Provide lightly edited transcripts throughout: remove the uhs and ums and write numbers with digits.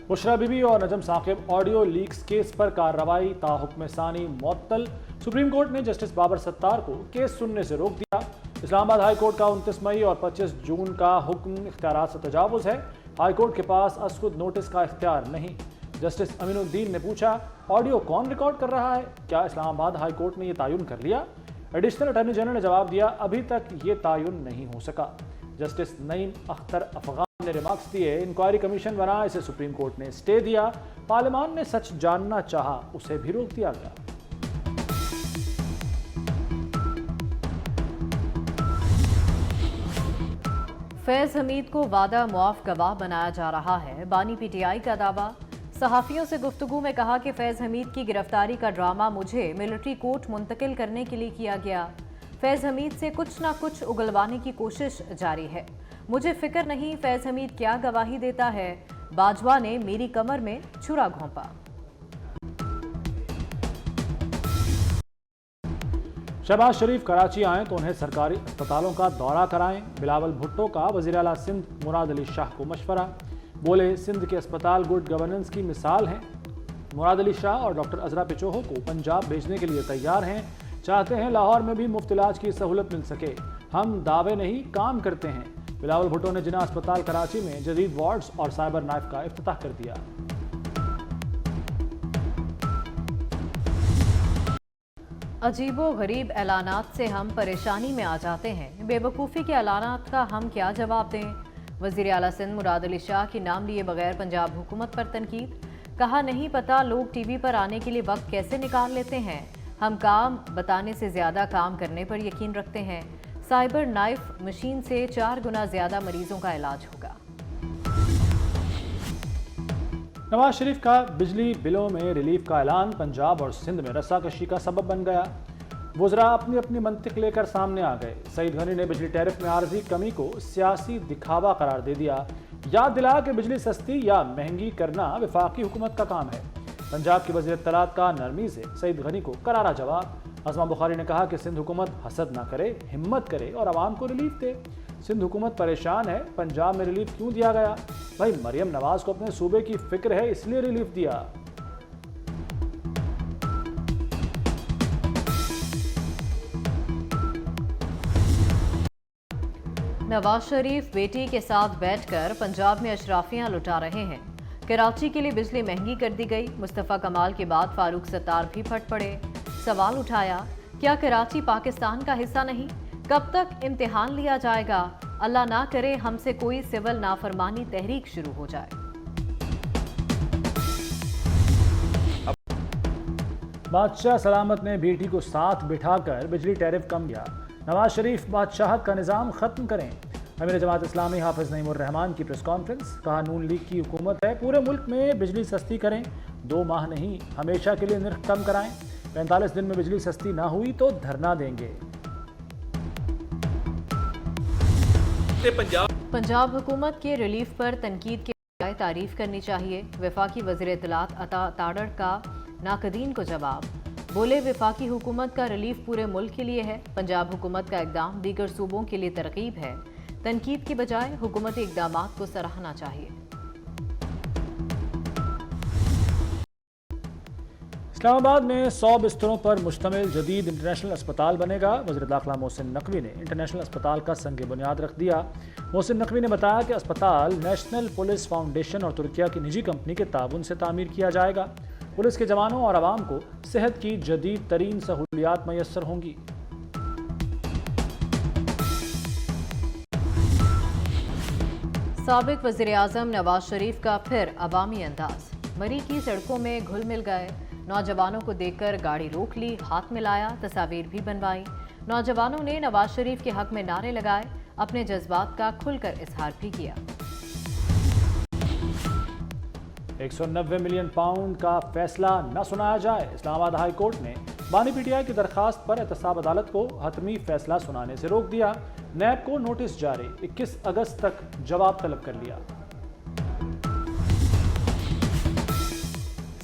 बुशरा बीबी और नजम Saqib audio leaks case पर कार्रवाई ताहुक्म सानी मुअत्तल। सुप्रीम कोर्ट ने जस्टिस बाबर सत्तार को केस सुनने से रोक दिया। इस्लामाबाद हाई कोर्ट का 29 मई और 25 जून का हुक्म इख्तियारात से तजावुज़ है। हाई कोर्ट के पास असखुद नोटिस का इख्तियार नहीं। जस्टिस अमीनुद्दीन ने पूछा, ऑडियो कौन रिकॉर्ड कर रहा है? क्या इस्लामाबाद हाई कोर्ट ने यह तायुन कर लिया? एडिशनल अटॉर्नी जनरल ने जवाब दिया, अभी तक ये तायुन नहीं हो सका। जस्टिस नईम अख्तर अफगान ने रिमार्क्स दिए, इंक्वायरी कमीशन बना, इसे सुप्रीम कोर्ट ने स्टे दिया। पार्लियामान ने सच जानना चाहा, उसे भी रोक दिया गया। फैज़ हमीद को वादा मुआफ गवाह बनाया जा रहा है, बानी पीटीआई का दावा। सहाफ़ियों से गुफ्तगू में कहा कि फैज़ हमीद की गिरफ्तारी का ड्रामा मुझे मिलिट्री कोर्ट मुंतकिल करने के लिए किया गया। फैज़ हमीद से कुछ ना कुछ उगलवाने की कोशिश जारी है। मुझे फिक्र नहीं फैज़ हमीद क्या गवाही देता है। बाजवा ने मेरी कमर में छुरा घोंपा। शहबाज शरीफ कराची आएँ तो उन्हें सरकारी अस्पतालों का दौरा कराएं। बिलावल भुट्टो का वज़ीर आला सिंध मुराद अली शाह को मशवरा। बोले, सिंध के अस्पताल गुड गवर्नेंस की मिसाल हैं। मुराद अली शाह और डॉक्टर अजरा पिचोहो को पंजाब भेजने के लिए तैयार हैं। चाहते हैं लाहौर में भी मुफ्त इलाज की सहूलत मिल सके। हम दावे नहीं, काम करते हैं। बिलावल भुट्टो ने जिना अस्पताल कराची में जदीद वार्ड्स और साइबर नाइफ का इफ्तिताह कर दिया। अजीबो गरीब ऐलानात से हम परेशानी में आ जाते हैं। बेवकूफ़ी के ऐलानात का हम क्या जवाब दें? वज़ीर आला सिंध मुराद अली शाह की नाम लिए बगैर पंजाब हुकूमत पर तनकीद। कहा, नहीं पता लोग टीवी पर आने के लिए वक्त कैसे निकाल लेते हैं। हम काम बताने से ज़्यादा काम करने पर यकीन रखते हैं। साइबर नाइफ मशीन से 4 गुना ज़्यादा मरीजों का इलाज होगा। नवाज शरीफ का बिजली बिलों में रिलीफ का ऐलान पंजाब और सिंध में रस्साकशी का सबब बन गया। वुज़रा अपनी अपनी मंतिक लेकर सामने आ गए। सईद गनी ने बिजली टैरिफ में आर्जी कमी को सियासी दिखावा करार दे दिया। याद दिला कि बिजली सस्ती या महंगी करना वफाकी हुकूमत का काम है। पंजाब की वज़ीर इत्तलात का नरमी से सईद गनी को करारा जवाब। अज़मा बुखारी ने कहा कि सिंध हुकूमत हसद ना करे, हिम्मत करे और आवाम को रिलीफ दे। सिंध हुकूमत परेशान है, पंजाब में रिलीफ क्यों दिया गया? भाई मरियम नवाज को अपने सूबे की फिक्र है, इसलिए रिलीफ दिया। नवाज शरीफ बेटी के साथ बैठकर पंजाब में अशराफियां लुटा रहे हैं। कराची के लिए बिजली महंगी कर दी गई। मुस्तफ़ा कमाल के बाद फारूक सत्तार भी फट पड़े। सवाल उठाया, क्या कराची पाकिस्तान का हिस्सा नहीं? कब तक इम्तिहान लिया जाएगा? अल्लाह ना करे हमसे कोई सिविल नाफरमानी तहरीक शुरू हो जाए। बादशाह सलामत ने बेटी को साथ बिठाकर बिजली टैरिफ कम किया। नवाज शरीफ बादशाहत का निज़ाम ख़त्म करें। अमीर जमात इस्लामी हाफिज़ नईमुर रहमान की प्रेस कॉन्फ्रेंस। कहा, नून लीग की हुकूमत है, पूरे मुल्क में बिजली सस्ती करें। 2 माह नहीं, हमेशा के लिए निर्ख कम कराएं। 45 दिन में बिजली सस्ती ना हुई तो धरना देंगे। पंजाब हुकूमत के रिलीफ पर तनकीद के बजाय तारीफ करनी चाहिए। वफाकी वज़ीर इत्तलात अता ताड़ड़ का नाकदीन को जवाब। बोले, वफाकी हुकूमत का रिलीफ पूरे मुल्क के लिए है। पंजाब हुकूमत का इक़दाम दीगर सूबों के लिए तरगीब है। तनकीद के बजाय हुकूमती इक़दामात को सराहना चाहिए। इस्लामाबाद में 100 बिस्तरों पर मुश्तमिल जदीद इंटरनेशनल अस्पताल बनेगा। वज़ीर दाखिला मोहसिन नकवी ने इंटरनेशनल अस्पताल का संग बुनियाद रख दिया। मोहसिन नकवी ने बताया कि अस्पताल नेशनल पुलिस फाउंडेशन और तुर्किया की निजी कंपनी के ताबून से तामीर किया जाएगा। पुलिस के जवानों और आवाम को सेहत की जदीद तरीन सहूलियात मैसर होंगी। साबिक वज़ीर आज़म नवाज शरीफ का फिर अवामी अंदाज। मरी की सड़कों में घुल मिल गए। नौजवानों को देखकर गाड़ी रोक ली, हाथ मिलाया, तस्वीर भी बनवाई। नौजवानों ने नवाज शरीफ के हक में नारे लगाए, अपने जज्बात का खुलकर इजहार भी किया। 190 मिलियन पाउंड का फैसला न सुनाया जाए। इस्लामाबाद हाई कोर्ट ने बानी पीटीआई की दरखास्त पर एहतसाब अदालत को हतमी फैसला सुनाने से रोक दिया। नैब को नोटिस जारी, 21 अगस्त तक जवाब तलब कर लिया।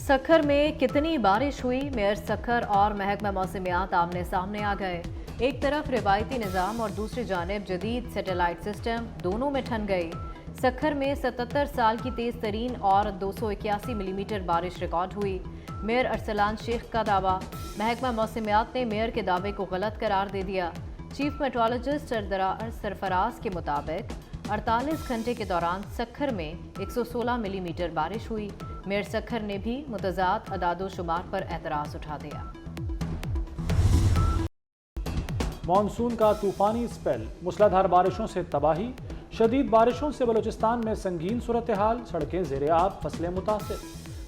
सखर में कितनी बारिश हुई? मेयर सखर और महकमा मौसमियात आमने सामने आ गए। एक तरफ रिवायती निज़ाम और दूसरी जानिब जदीद सैटेलाइट सिस्टम, दोनों में ठन गई। सखर में 77 साल की तेज तरीन और 281 मिलीमीटर बारिश रिकॉर्ड हुई। मेयर अरसलान शेख का दावा, महकमा मौसमियात ने मेयर के दावे को गलत करार दे दिया। चीफ मेट्रोलॉजिस्ट सरफराज के मुताबिक 48 घंटे के दौरान सखर में 116 मिलीमीटर बारिश हुई। मेयर सखर ने भी मुतज़ाद अदादोशुमार पर एतराज़ उठा दिया। मानसून का तूफानी स्पेल, मूसलाधार बारिशों से तबाही, शदीद बारिशों से बलूचिस्तान में संगीन सूरत हाल, सड़कें ज़ेर-ए-आब, फसलें मुतासिर।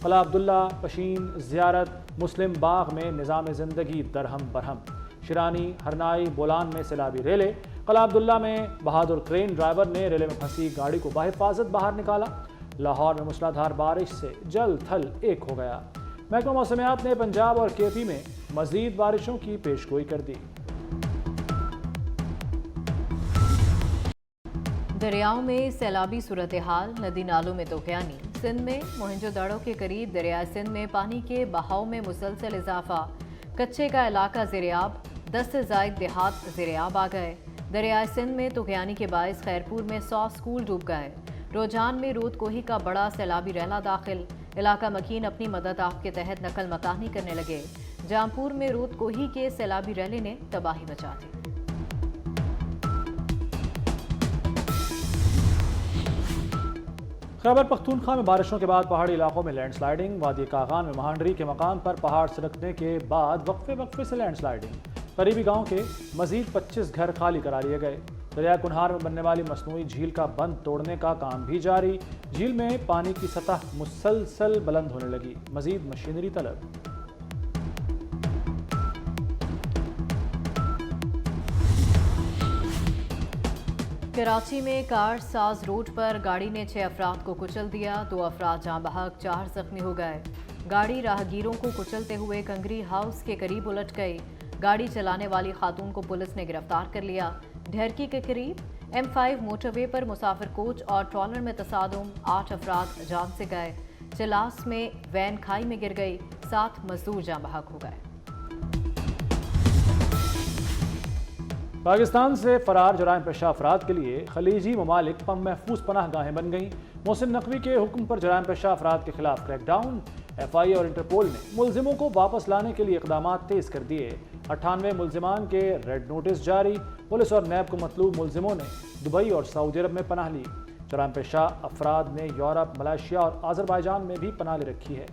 क़ला अब्दुल्ला, पशीन, ज़ियारत, मुस्लिम बाग में निज़ाम ज़िंदगी दरहम बरहम। शिरानी, हरनाई, बोलान में सैलाबी रेले। क़ला अब्दुल्ला में बहादुर क्रेन ड्राइवर ने रेले में फंसी गाड़ी को बाहिफाजत बाहर निकाला। लाहौर में मूसलाधार बारिश से जल थल एक हो गया। महकमा मौसमियात ने पंजाब और केपी में मज़ीद बारिशों की पेशगोई कर दी। दरियाओं में सैलाबी सूरत हाल, नदी नालों में तूफ़ानी। सिंध में मोहनजोदड़ो के करीब दरिया सिंध में पानी के बहाव में मुसलसल इजाफा। कच्चे का इलाका ज़ेर-ए-आब, 10 से ज़ायद देहात ज़ेर-ए-आब आ गए। दरिया सिंध में तूफ़ानी के बायस खैरपुर में 100 स्कूल डूब गए। रोजान में रूद कोही का बड़ा सैलाबी रैला दाखिल। इलाका मकीन अपनी मदद आप के तहत नकल मकानी करने लगे। जामपुर में रूद कोही के सैलाबी रैले ने तबाही मचा दी। खैबर पख्तूनख्वा में बारिशों के बाद पहाड़ी इलाकों में लैंडस्लाइडिंग। वादी कागान में महांडरी के मकाम पर पहाड़ सरकने के बाद वक्फे से लैंडस्लाइडिंग। करीबी गांव के मजीद 25 घर खाली करा लिए गए। दरिया कुन्हार में बनने वाली मसनूई झील का बंद तोड़ने का काम भी जारी। झील में पानी की सतह मुसलसल बुलंद होने लगी। मजीद मशीनरी तलब। कराची में कार साज रोड पर गाड़ी ने 6 अफराद को कुचल दिया। 2 अफराद जाँ बहक, 4 जख्मी हो गए। गाड़ी राहगीरों को कुचलते हुए कंगरी हाउस के करीब उलट गई। गाड़ी चलाने वाली खातून को पुलिस ने गिरफ्तार कर लिया। ढेरकी के करीब M5 मोटरवे पर मुसाफिर कोच और ट्रॉलर में तसादुम, 8 अफराद जान से गए। चलास में वैन खाई में गिर गई, 7 मजदूर जाँ बहक हो गए। पाकिस्तान से फरार जराइम पेशा अफराद के लिए खलीजी ममालिक महफूज पनाह गाहें बन गईं। मोहसिन नकवी के हुक्म पर जराइम पेशा अफराद के खिलाफ क्रैकडाउन। FI और इंटरपोल ने मुलजिमों को वापस लाने के लिए इकदाम तेज कर दिए। 98 मुलजिमान के रेड नोटिस जारी। पुलिस और नैब को मतलूब मुलजिमों ने दुबई और सऊदी अरब में पनाह ली। जराइम पेशा अफराद ने यूरोप, मलेशिया और आज़रबाईजान में भी पनाह ले रखी है।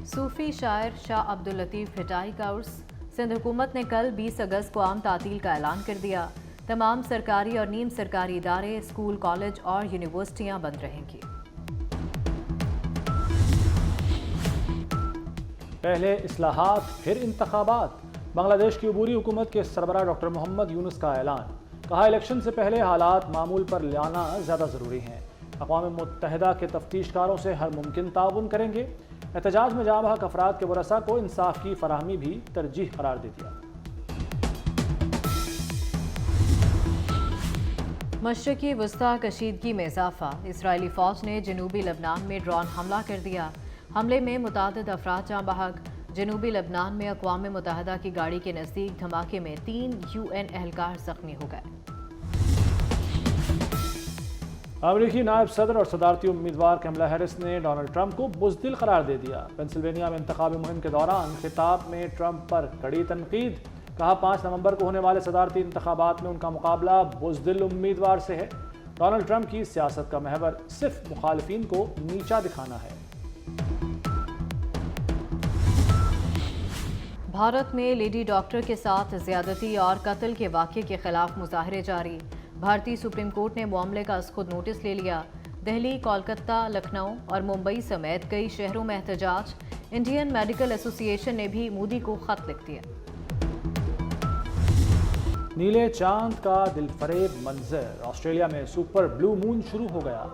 सूफी शायर शाह अब्दुल लतीफ़ हिटाई का उर्स। सिंध हुकूमत ने कल 20 अगस्त को आम तातील का ऐलान कर दिया। तमाम सरकारी और नीम सरकारी इदारे, स्कूल, कॉलेज और यूनिवर्सिटियां बंद रहेंगी। पहले इस्लाहात फिर इंतखाबात। बांग्लादेश की अबूरी हुकूमत के सरबराह डॉक्टर मोहम्मद यूनुस का ऐलान। कहा, इलेक्शन से पहले हालात मामूल पर लाना ज़्यादा ज़रूरी हैं। अक़वाम मुत्तहिदा के तफ्तीशकारों से हर मुमकिन ताउन करेंगे। एहतजाज में जाँ बहक अफराद के वरसा को इंसाफ की फराहमी भी तरजीह करार दे दिया। मशरकी वस्ता कशीदगी में इजाफा। इसराइली फ़ौज ने जनूबी लबनान में ड्रोन हमला कर दिया। हमले में मुतादिद अफराद जाँ बहक। जनूबी लबनान में अक़वाम मुत्तहिदा की गाड़ी के नज़दीक धमाके में 3 UN एहलकार ज़ख्मी हो गए। अमेरिकी नायब सदर और सदारती उम्मीदवार कमला हैरिस ने डोनाल्ड ट्रंप को बुज़दिल करार दे दिया। पेंसिल्वेनिया में इंतखाबी मुहिम के दौरान खिताब में ट्रंप पर कड़ी तनकीद। कहा, 5 नवंबर को होने वाले सदारती इंतखाबात में उनका मुकाबला बुज़दिल उम्मीदवार से है। डोनाल्ड ट्रंप की सियासत का महवर सिर्फ मुखालिफिन को नीचा दिखाना है। भारत में लेडी डॉक्टर के साथ ज्यादती और कत्ल के वाक़े के खिलाफ मुजाहरे जारी। भारतीय सुप्रीम कोर्ट ने मामले का खुद नोटिस ले लिया। दिल्ली, कोलकाता, लखनऊ और मुंबई समेत कई शहरों में एहतजाज। इंडियन मेडिकल एसोसिएशन ने भी मोदी को खत लिख दिया। नीले चांद का दिलफरेब मंजर। ऑस्ट्रेलिया में सुपर ब्लू मून शुरू हो गया।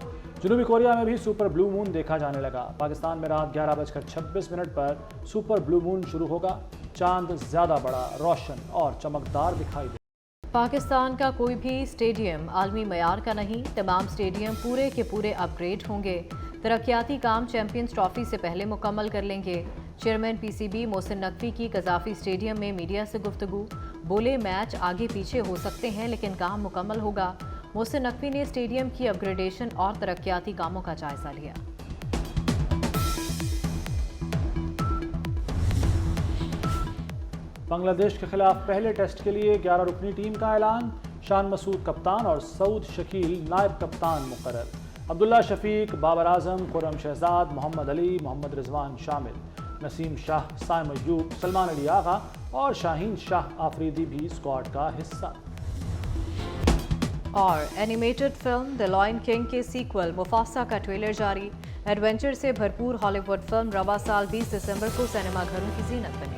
जनूबी कोरिया में भी सुपर ब्लू मून देखा जाने लगा। पाकिस्तान में रात 11:26 पर सुपर ब्लू मून शुरू होगा। चांद ज्यादा बड़ा, रोशन और चमकदार दिखाई दे। पाकिस्तान का कोई भी स्टेडियम आलमी मयार का नहीं। तमाम स्टेडियम पूरे के पूरे अपग्रेड होंगे। तरक्याती काम चैंपियंस ट्रॉफी से पहले मुकम्मल कर लेंगे। चेयरमैन PCB मोहसिन नकवी की कज़ाफी स्टेडियम में मीडिया से गुफ्तगू। बोले मैच आगे पीछे हो सकते हैं लेकिन काम मुकम्मल होगा। मोहसिन नकवी ने स्टेडियम की अपग्रेडेशन और तरक्याती कामों का जायजा लिया। बांग्लादेश के खिलाफ पहले टेस्ट के लिए 11 रुकनी टीम का ऐलान। शान मसूद कप्तान और सऊद शकील नायब कप्तान मुकर्रर। अब्दुल्ला शफीक, बाबर आजम, खुर्रम शहजाद, मोहम्मद अली, मोहम्मद रिजवान शामिल। नसीम शाह, साइम अय्यूब, सलमान अली आगा और शाहीन शाह आफरीदी भी स्क्वाड का हिस्सा। और animated film the lion king के सीक्वल मुफासा का ट्रेलर जारी। एडवेंचर से भरपूर हॉलीवुड फिल्म रवा साल 20 दिसंबर को सिनेमा घरों की जीनत बनी।